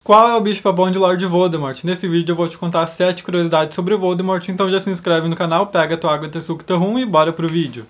Qual é o bicho-papão de Lord Voldemort? Nesse vídeo eu vou te contar 7 curiosidades sobre Voldemort, então já se inscreve no canal, pega tua água, teu suco, teu rum e bora pro vídeo.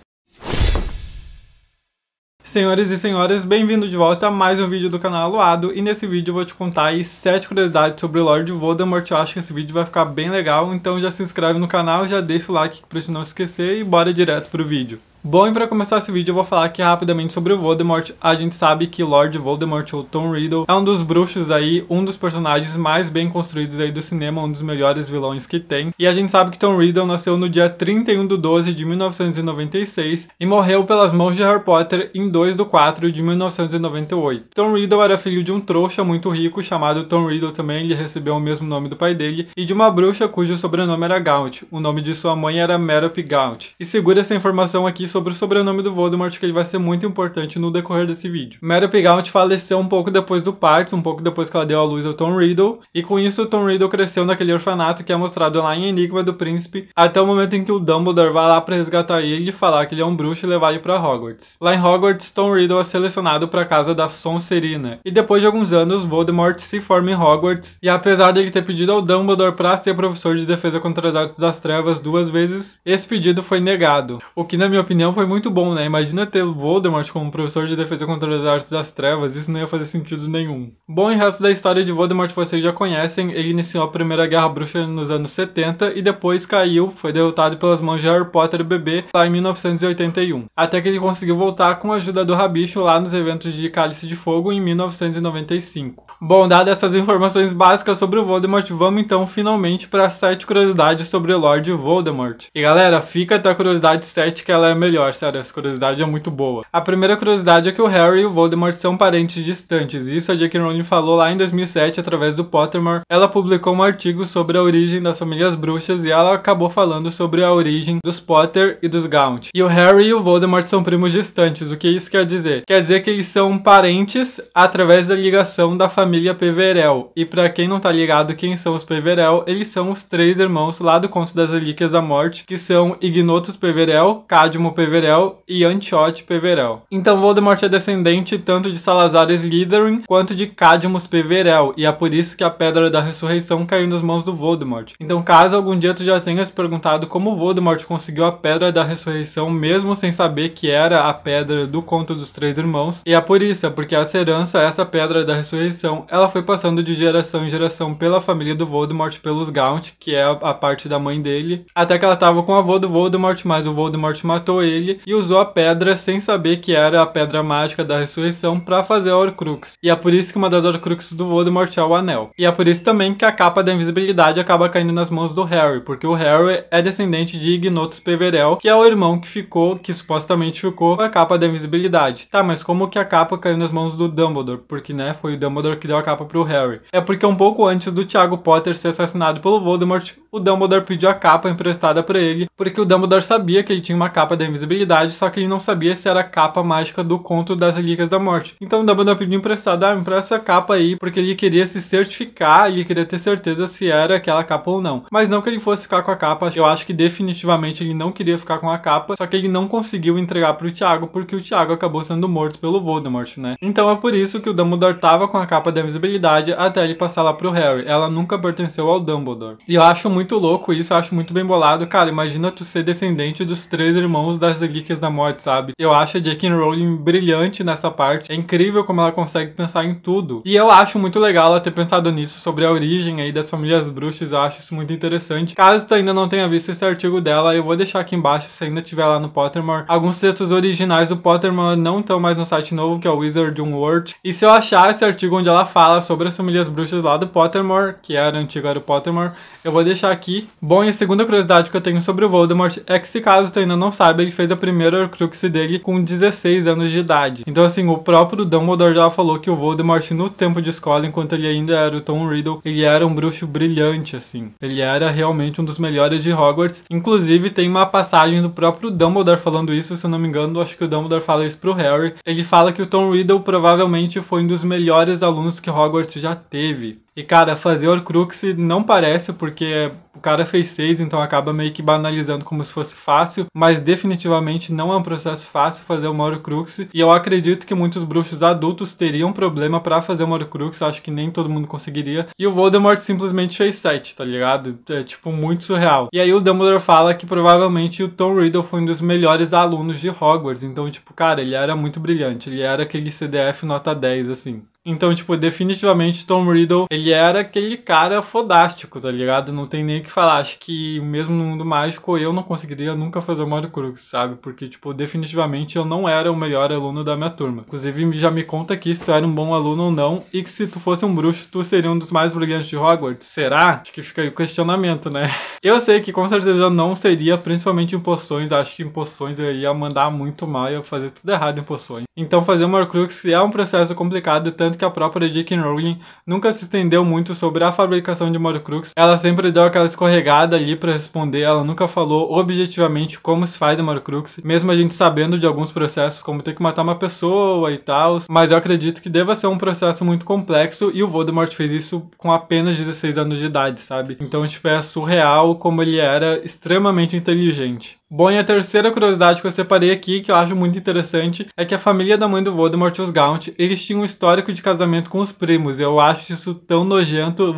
Senhores e senhoras, bem-vindo de volta a mais um vídeo do canal Aluado, e nesse vídeo eu vou te contar aí 7 curiosidades sobre o Lord Voldemort. Eu acho que esse vídeo vai ficar bem legal, então já se inscreve no canal, já deixa o like pra gente não esquecer e bora direto pro vídeo. Bom, e para começar esse vídeo eu vou falar aqui rapidamente sobre o Voldemort. A gente sabe que Lord Voldemort, ou Tom Riddle, é um dos bruxos aí, um dos personagens mais bem construídos aí do cinema, um dos melhores vilões que tem. E a gente sabe que Tom Riddle nasceu no dia 31/12/1996 e morreu pelas mãos de Harry Potter em 2/4/1998. Tom Riddle era filho de um trouxa muito rico chamado Tom Riddle também, ele recebeu o mesmo nome do pai dele, e de uma bruxa cujo sobrenome era Gaunt. O nome de sua mãe era Merope Gaunt. E segura essa informação aqui sobre o sobrenome do Voldemort, que ele vai ser muito importante no decorrer desse vídeo. Merope Gaunt faleceu um pouco depois do parto, um pouco depois que ela deu à luz ao Tom Riddle, e com isso o Tom Riddle cresceu naquele orfanato que é mostrado lá em Enigma do Príncipe, até o momento em que o Dumbledore vai lá para resgatar ele e falar que ele é um bruxo e levar ele para Hogwarts. Lá em Hogwarts, Tom Riddle é selecionado para a casa da Sonserina, e depois de alguns anos, Voldemort se forma em Hogwarts, e apesar de ele ter pedido ao Dumbledore para ser professor de defesa contra as artes das trevas 2 vezes, esse pedido foi negado, o que na minha opinião foi muito bom, né? Imagina ter Voldemort como professor de defesa contra as artes das trevas, isso não ia fazer sentido nenhum. Bom, e o resto da história de Voldemort vocês já conhecem, ele iniciou a Primeira Guerra Bruxa nos anos 70 e depois caiu, foi derrotado pelas mãos de Harry Potter bebê lá em 1981. Até que ele conseguiu voltar com a ajuda do Rabicho lá nos eventos de Cálice de Fogo em 1995. Bom, dadas essas informações básicas sobre o Voldemort, vamos então finalmente para as 7 curiosidades sobre o Lord Voldemort. E galera, fica até a curiosidade 7 que ela é melhor, sério, essa curiosidade é muito boa. A primeira curiosidade é que o Harry e o Voldemort são parentes distantes, e isso a J.K. Rowling falou lá em 2007 através do Pottermore. Ela publicou um artigo sobre a origem das famílias bruxas e ela acabou falando sobre a origem dos Potter e dos Gaunt. E o Harry e o Voldemort são primos distantes. O que isso quer dizer? Quer dizer que eles são parentes através da ligação da família Peverell. E pra quem não tá ligado quem são os Peverell, eles são os 3 irmãos lá do Conto das Relíquias da Morte, que são Ignotus Peverell, Cadmo Peverell e Antiote Peverell. Então Voldemort é descendente tanto de Salazar Slytherin quanto de Cadmus Peverell, e é por isso que a Pedra da Ressurreição caiu nas mãos do Voldemort. Então caso algum dia tu já tenha se perguntado como Voldemort conseguiu a Pedra da Ressurreição mesmo sem saber que era a pedra do Conto dos 3 Irmãos, e é por isso, porque essa herança, essa Pedra da Ressurreição, ela foi passando de geração em geração pela família do Voldemort, pelos Gaunt, que é a parte da mãe dele, até que ela tava com o avô do Voldemort, mas o Voldemort matou ele e usou a pedra sem saber que era a pedra mágica da ressurreição para fazer a Horcrux. E é por isso que uma das Horcruxes do Voldemort é o anel. E é por isso também que a capa da invisibilidade acaba caindo nas mãos do Harry, porque o Harry é descendente de Ignotus Peverell, que é o irmão que supostamente ficou com a capa da invisibilidade. Tá, mas como que a capa caiu nas mãos do Dumbledore? Porque, né, foi o Dumbledore que deu a capa pro Harry. É porque um pouco antes do Tiago Potter ser assassinado pelo Voldemort, o Dumbledore pediu a capa emprestada para ele, porque o Dumbledore sabia que ele tinha uma capa da invisibilidade, só que ele não sabia se era a capa mágica do Conto das Relíquias da Morte. Então o Dumbledore pediu emprestado, me empresta essa capa aí, porque ele queria se certificar, ele queria ter certeza se era aquela capa ou não. Mas não que ele fosse ficar com a capa, eu acho que definitivamente ele não queria ficar com a capa, só que ele não conseguiu entregar pro Tiago, porque o Tiago acabou sendo morto pelo Voldemort, né? Então é por isso que o Dumbledore tava com a capa da invisibilidade até ele passar lá pro Harry. Ela nunca pertenceu ao Dumbledore. E eu acho muito louco isso, eu acho muito bem bolado. Cara, imagina tu ser descendente dos 3 irmãos das Relíquias da Morte, sabe? Eu acho a J.K. Rowling brilhante nessa parte. É incrível como ela consegue pensar em tudo. E eu acho muito legal ela ter pensado nisso, sobre a origem aí das famílias bruxas. Eu acho isso muito interessante. Caso tu ainda não tenha visto esse artigo dela, eu vou deixar aqui embaixo, se ainda tiver lá no Pottermore. Alguns textos originais do Pottermore não estão mais no site novo, que é o Wizarding World. E se eu achar esse artigo onde ela fala sobre as famílias bruxas lá do Pottermore, que era antigo era o Pottermore, eu vou deixar aqui. Bom, e a segunda curiosidade que eu tenho sobre o Voldemort é que, se caso tu ainda não sabe, ele fez a primeira Horcrux dele com 16 anos de idade. Então assim, o próprio Dumbledore já falou que o Voldemort no tempo de escola, enquanto ele ainda era o Tom Riddle, ele era um bruxo brilhante, assim. Ele era realmente um dos melhores de Hogwarts. Inclusive tem uma passagem do próprio Dumbledore falando isso, se eu não me engano, acho que o Dumbledore fala isso pro Harry. Ele fala que o Tom Riddle provavelmente foi um dos melhores alunos que Hogwarts já teve. E cara, fazer Horcrux não parece, porque o cara fez 6, então acaba meio que banalizando como se fosse fácil, mas definitivamente definitivamente não é um processo fácil fazer uma Horcrux, e eu acredito que muitos bruxos adultos teriam problema pra fazer uma Horcrux, acho que nem todo mundo conseguiria, e o Voldemort simplesmente fez 7, tá ligado? É tipo muito surreal. E aí o Dumbledore fala que provavelmente o Tom Riddle foi um dos melhores alunos de Hogwarts, então tipo, cara, ele era muito brilhante, ele era aquele CDF nota 10, assim. Então, tipo, definitivamente Tom Riddle, ele era aquele cara fodástico, tá ligado? Não tem nem o que falar. Acho que mesmo no mundo mágico eu não conseguiria nunca fazer o Horcrux, sabe? Porque, tipo, definitivamente eu não era o melhor aluno da minha turma. Inclusive, já me conta aqui se tu era um bom aluno ou não e que se tu fosse um bruxo, tu seria um dos mais brilhantes de Hogwarts. Será? Acho que fica aí o questionamento, né? Eu sei que com certeza eu não seria, principalmente em poções. Acho que em poções eu ia mandar muito mal, eu ia fazer tudo errado em poções. Então fazer uma Horcrux é um processo complicado, tanto que a própria J.K. Rowling nunca se estendeu muito sobre a fabricação de uma Horcrux. Ela sempre deu aquela escorregada ali pra responder, ela nunca falou objetivamente como se faz uma Horcrux, mesmo a gente sabendo de alguns processos, como ter que matar uma pessoa e tal, mas eu acredito que deva ser um processo muito complexo e o Voldemort fez isso com apenas 16 anos de idade, sabe? Então, tipo, é surreal como ele era extremamente inteligente. Bom, e a terceira curiosidade que eu separei aqui, que eu acho muito interessante, é que a família da mãe do Voldemort, os Gaunt, eles tinham um histórico de casamento com os primos. Eu acho isso tão nojento.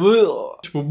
Tipo,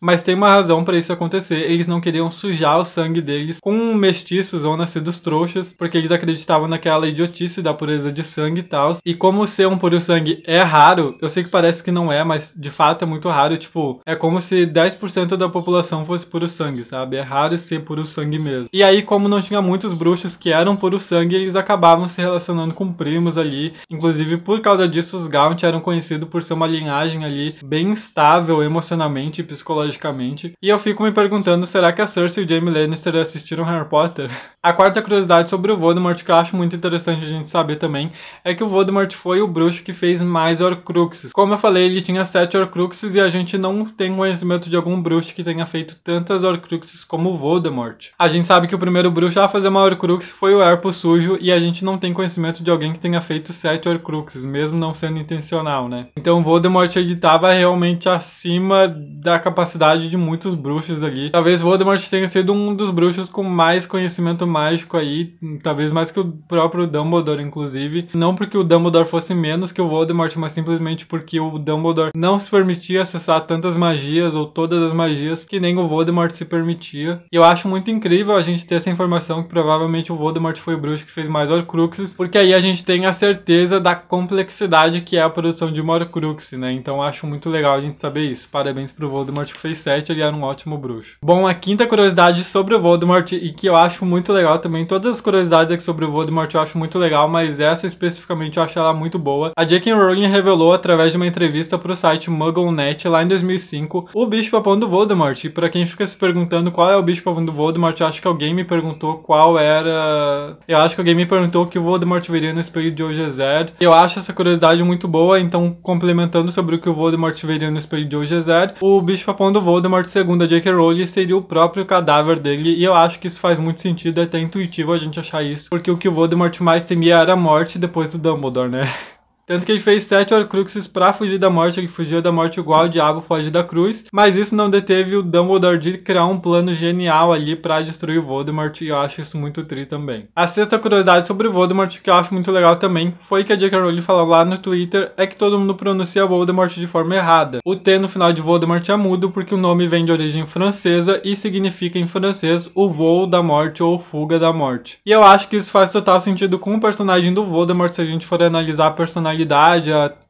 mas tem uma razão pra isso acontecer. Eles não queriam sujar o sangue deles com mestiços ou nascidos trouxas, porque eles acreditavam naquela idiotice da pureza de sangue e tal. E como ser um puro sangue é raro, eu sei que parece que não é, mas de fato é muito raro. Tipo, é como se 10% da população fosse puro sangue, sabe? É raro ser puro sangue mesmo. E aí, como não tinha muitos bruxos que eram puro sangue, eles acabavam se relacionando com primos ali. Inclusive, por causa disso, os Gaunt eram conhecidos por ser uma linhagem ali bem estável emocionalmente e psicologicamente. E eu fico me perguntando, será que a Cersei e o Jaime Lannister assistiram Harry Potter? A quarta curiosidade sobre o Voldemort, que eu acho muito interessante a gente saber também, é que o Voldemort foi o bruxo que fez mais Horcruxes. Como eu falei, ele tinha 7 Horcruxes e a gente não tem conhecimento de algum bruxo que tenha feito tantas Horcruxes como o Voldemort. A gente sabe que o primeiro bruxo a fazer uma Horcrux foi o Erpo Sujo e a gente não tem conhecimento de alguém que tenha feito 7 Horcruxes, mesmo não sendo intencional, né? Então o Voldemort ele tava realmente acima da capacidade de muitos bruxos ali. Talvez Voldemort tenha sido um dos bruxos com mais conhecimento mágico aí, talvez mais que o próprio Dumbledore, inclusive. Não porque o Dumbledore fosse menos que o Voldemort, mas simplesmente porque o Dumbledore não se permitia acessar tantas magias ou todas as magias que nem o Voldemort se permitia. E eu acho muito incrível a gente ter essa informação que provavelmente o Voldemort foi o bruxo que fez mais Horcruxes, porque aí a gente tem a certeza da complexidade que é a produção de uma Horcrux, né? Então eu acho muito legal a gente saber isso. Parabéns pro Voldemort que fez 7, ele era um ótimo bruxo. Bom, a quinta curiosidade sobre o Voldemort, e que eu acho muito legal também, todas as curiosidades aqui sobre o Voldemort eu acho muito legal, mas essa especificamente eu acho ela muito boa. A J.K. Rowling revelou através de uma entrevista pro site MuggleNet lá em 2005 o bicho-papão do Voldemort. E pra quem fica se perguntando qual é o bicho-papão do Voldemort, eu acho que alguém me perguntou qual era... Eu acho que alguém me perguntou que o Voldemort viria no espelho de Ogezer. Eu acho essa curiosidade muito boa, então complementando sobre o que o Voldemort veria no espelho de Ogezer, o bicho-papão do Voldemort, segundo a J.K. Rowling, seria o próprio cadáver dele, e eu acho que isso faz muito sentido, é até intuitivo a gente achar isso, porque o que o Voldemort mais temia era a morte depois do Dumbledore, né? Tanto que ele fez 7 Horcruxes pra fugir da morte, ele fugia da morte igual o diabo foge da cruz, mas isso não deteve o Dumbledore de criar um plano genial ali pra destruir o Voldemort, e eu acho isso muito tri também. A sexta curiosidade sobre o Voldemort, que eu acho muito legal também, foi que a J.K. Rowling falou lá no Twitter, é que todo mundo pronuncia Voldemort de forma errada. O T no final de Voldemort é mudo porque o nome vem de origem francesa e significa em francês o voo da morte ou fuga da morte. E eu acho que isso faz total sentido com o personagem do Voldemort, se a gente for analisar a personalidade,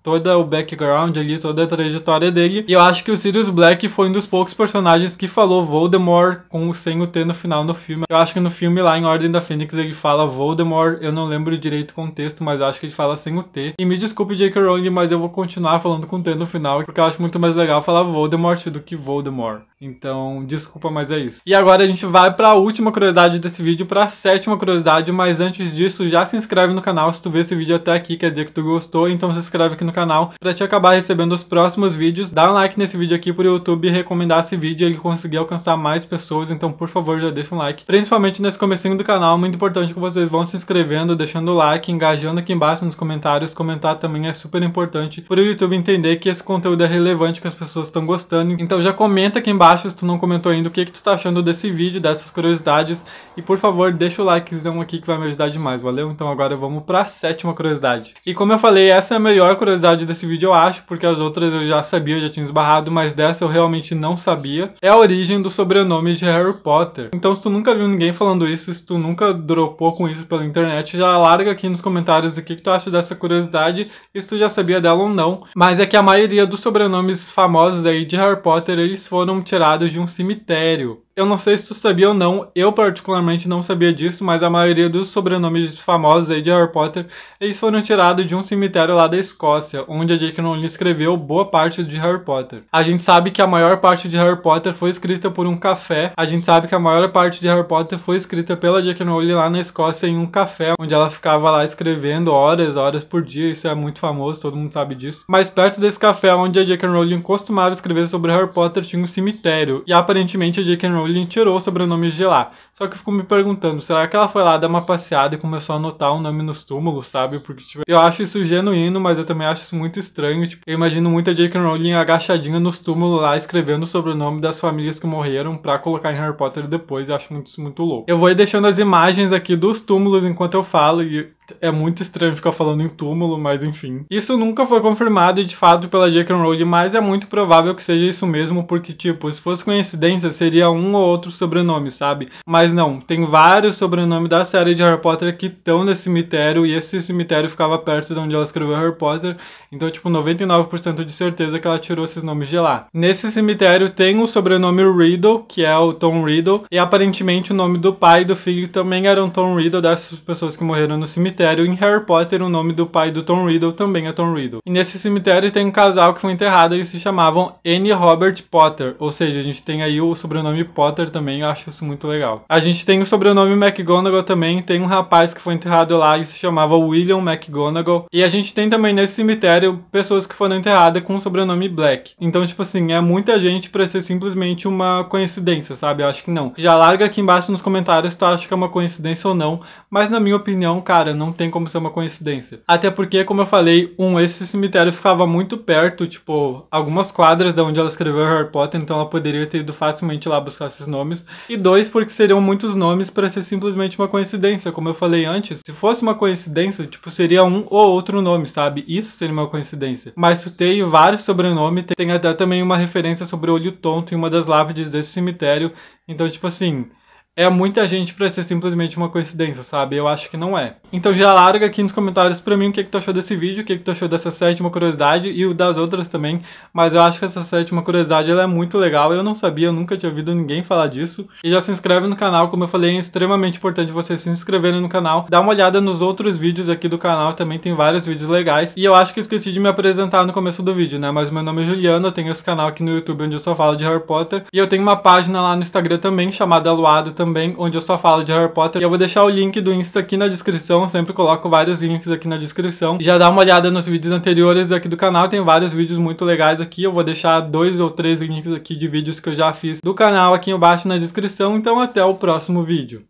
toda o background ali, toda a trajetória dele. E eu acho que o Sirius Black foi um dos poucos personagens que falou Voldemort sem o T no final no filme. Eu acho que no filme lá em Ordem da Fênix ele fala Voldemort, eu não lembro direito o contexto, mas acho que ele fala sem o T. E me desculpe, J.K. Rowling, mas eu vou continuar falando com o T no final, porque eu acho muito mais legal falar Voldemort do que Voldemort. Então, desculpa, mas é isso. E agora a gente vai para a última curiosidade desse vídeo, para a sétima curiosidade, mas antes disso, já se inscreve no canal se tu vê esse vídeo até aqui, quer dizer que tu gostou, então se inscreve aqui no canal para te acabar recebendo os próximos vídeos. Dá um like nesse vídeo aqui pro YouTube recomendar esse vídeo e ele conseguir alcançar mais pessoas, então por favor já deixa um like. Principalmente nesse comecinho do canal, muito importante que vocês vão se inscrevendo, deixando o like, engajando aqui embaixo nos comentários. Comentar também é super importante para o YouTube entender que esse conteúdo é relevante, que as pessoas estão gostando. Então já comenta aqui embaixo, se tu não comentou ainda, o que tu tá achando desse vídeo, dessas curiosidades. E por favor, deixa o likezão aqui que vai me ajudar demais, valeu? Então agora vamos para a 7ª curiosidade. E como eu falei, essa é a melhor curiosidade desse vídeo, eu acho, porque as outras eu já sabia, eu já tinha esbarrado, mas dessa eu realmente não sabia. É a origem do sobrenome de Harry Potter. Então se tu nunca viu ninguém falando isso, se tu nunca dropou com isso pela internet, já larga aqui nos comentários o que tu acha dessa curiosidade, e se tu já sabia dela ou não. Mas é que a maioria dos sobrenomes famosos aí de Harry Potter, eles foram tirados de um cemitério. Eu não sei se tu sabia ou não, eu particularmente não sabia disso, mas a maioria dos sobrenomes famosos aí de Harry Potter, eles foram tirados de um cemitério lá da Escócia, onde a J.K. Rowling escreveu boa parte de Harry Potter. A gente sabe que a maior parte de Harry Potter foi escrita por um café, a gente sabe que a maior parte de Harry Potter foi escrita pela J.K. Rowling lá na Escócia em um café, onde ela ficava lá escrevendo horas por dia, isso é muito famoso, todo mundo sabe disso. Mas perto desse café onde a J.K. Rowling costumava escrever sobre Harry Potter tinha um cemitério, e aparentemente a J.K. Rowling tirou o sobrenome de lá. Só que eu fico me perguntando, será que ela foi lá dar uma passeada e começou a anotar o nome nos túmulos, sabe? Porque tipo, eu acho isso genuíno, mas eu também acho isso muito estranho. Tipo, eu imagino muito a J.K. Rowling agachadinha nos túmulos lá, escrevendo o sobrenome das famílias que morreram pra colocar em Harry Potter depois. Eu acho isso muito louco. Eu vou ir deixando as imagens aqui dos túmulos enquanto eu falo, e é muito estranho ficar falando em túmulo, mas enfim. Isso nunca foi confirmado de fato pela J.K. Rowling, mas é muito provável que seja isso mesmo, porque tipo, se fosse coincidência, seria um ou outro sobrenome, sabe? Mas não, tem vários sobrenomes da série de Harry Potter que estão nesse cemitério, e esse cemitério ficava perto de onde ela escreveu Harry Potter, então tipo, 99% de certeza que ela tirou esses nomes de lá. Nesse cemitério tem o sobrenome Riddle, que é o Tom Riddle, e aparentemente o nome do pai e do filho também eram Tom Riddle, dessas pessoas que morreram no cemitério. Em Harry Potter, o nome do pai do Tom Riddle também é Tom Riddle. E nesse cemitério tem um casal que foi enterrado, eles se chamavam Anne e Robert Potter, ou seja, a gente tem aí o sobrenome Potter também, eu acho isso muito legal. A gente tem o sobrenome McGonagall também, tem um rapaz que foi enterrado lá e se chamava William McGonagall. E a gente tem também nesse cemitério pessoas que foram enterradas com o sobrenome Black. Então, tipo assim, é muita gente pra ser simplesmente uma coincidência, sabe? Eu acho que não. Já larga aqui embaixo nos comentários se tu acha que é uma coincidência ou não, mas na minha opinião, cara, não tem como ser uma coincidência. Até porque, como eu falei, esse cemitério ficava muito perto, tipo, algumas quadras de onde ela escreveu Harry Potter, então ela poderia ter ido facilmente lá buscar esses nomes. E 2, porque seriam muitos nomes para ser simplesmente uma coincidência, como eu falei antes. Se fosse uma coincidência, tipo, seria um ou outro nome, sabe? Isso seria uma coincidência. Mas tu tem vários sobrenomes, tem até também uma referência sobre o olho tonto em uma das lápides desse cemitério. Então, tipo assim, é muita gente pra ser simplesmente uma coincidência, sabe? Eu acho que não é. Então já larga aqui nos comentários pra mim o que tu achou desse vídeo, o que tu achou dessa 7ª curiosidade e o das outras também. Mas eu acho que essa 7ª curiosidade ela é muito legal, eu não sabia, eu nunca tinha ouvido ninguém falar disso. E já se inscreve no canal, como eu falei, é extremamente importante vocês se inscreverem no canal. Dá uma olhada nos outros vídeos aqui do canal, também tem vários vídeos legais. E eu acho que esqueci de me apresentar no começo do vídeo, né? Mas meu nome é Juliano, eu tenho esse canal aqui no YouTube onde eu só falo de Harry Potter. E eu tenho uma página lá no Instagram também, chamada Aluado também, onde eu só falo de Harry Potter. E eu vou deixar o link do Insta aqui na descrição, eu sempre coloco vários links aqui na descrição. Já dá uma olhada nos vídeos anteriores aqui do canal, tem vários vídeos muito legais aqui. Eu vou deixar 2 ou 3 links aqui de vídeos que eu já fiz do canal aqui embaixo na descrição. Então até o próximo vídeo.